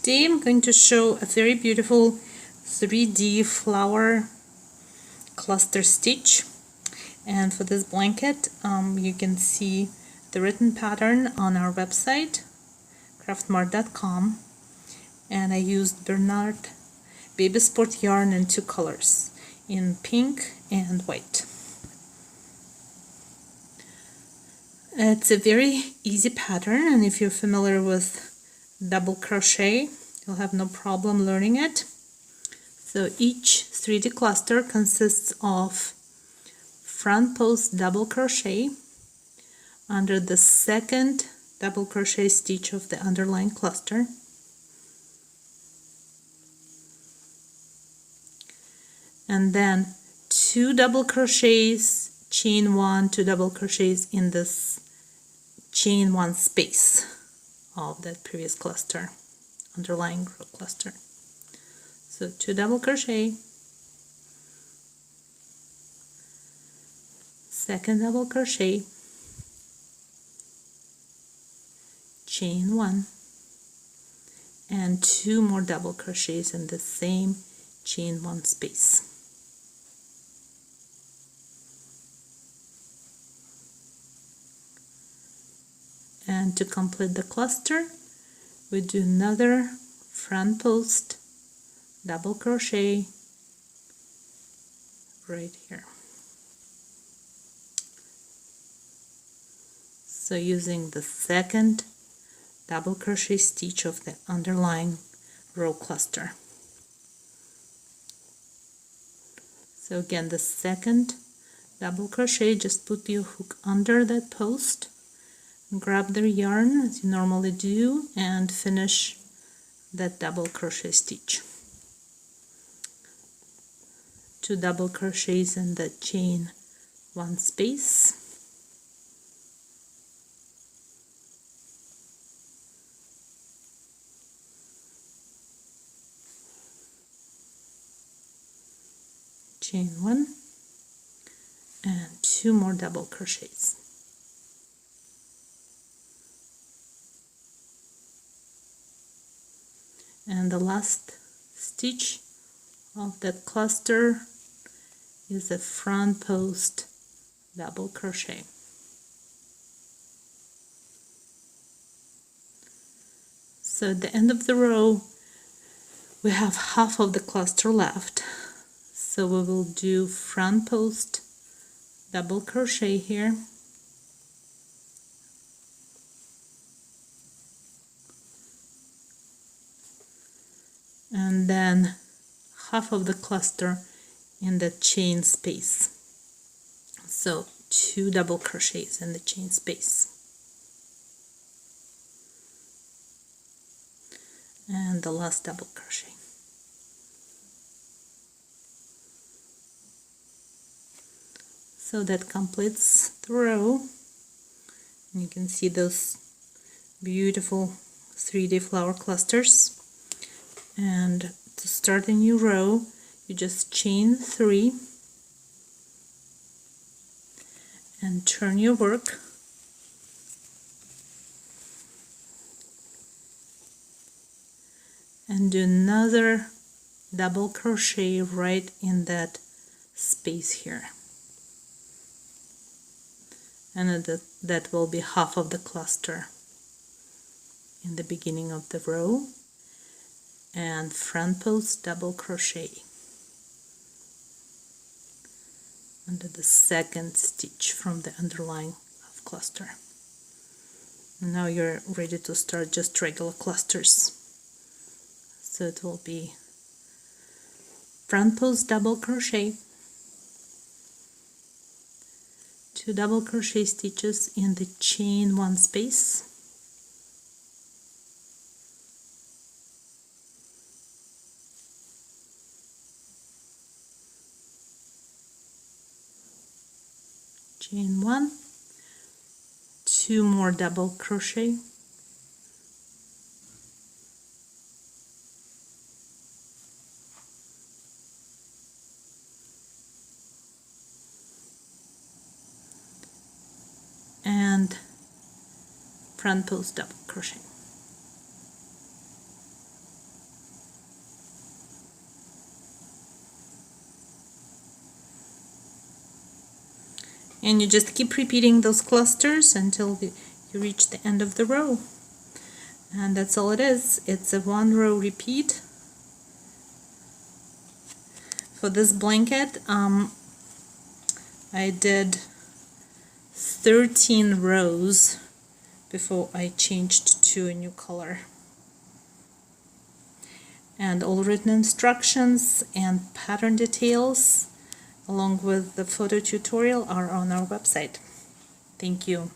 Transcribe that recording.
Today I'm going to show a very beautiful 3D flower cluster stitch, and for this blanket you can see the written pattern on our website Craft-Mart.com, and I used Bernard Baby Sport yarn in two colors, in pink and white. It's a very easy pattern, and if you're familiar with double crochet, you'll have no problem learning it. So each 3D cluster consists of front post double crochet under the second double crochet stitch of the underlying cluster, and then 2 double crochets, chain 1, 2 double crochets in this chain 1 space of that previous cluster, underlying cluster. So 2 double crochet, second double crochet, chain 1, and 2 more double crochets in the same chain 1 space. And to complete the cluster, we do another front post double crochet right here. So using the second double crochet stitch of the underlying row cluster. So again, the second double crochet, just put your hook under that post, grab the yarn as you normally do, and finish that double crochet stitch. 2 double crochets in the chain 1 space, chain 1, and 2 more double crochets. And the last stitch of that cluster is a front post double crochet. So at the end of the row we have half of the cluster left, so we will do front post double crochet here, and then half of the cluster in the chain space, so 2 double crochets in the chain space, and the last double crochet. So that completes the row, and you can see those beautiful 3D flower clusters. And to start a new row, you just chain 3 and turn your work, and do another double crochet right in that space here, and that will be half of the cluster in the beginning of the row, and front post double crochet under the second stitch from the underlying of cluster. And now you're ready to start just regular clusters. So it will be front post double crochet, 2 double crochet stitches in the chain 1 space, chain 1, 2 more double crochet, and front post double crochet. And you just keep repeating those clusters until you reach the end of the row. And that's all it is. It's a 1 row repeat. For this blanket, I did 13 rows before I changed to a new color. And all written instructions and pattern details along with the photo tutorial are on our website. Thank you.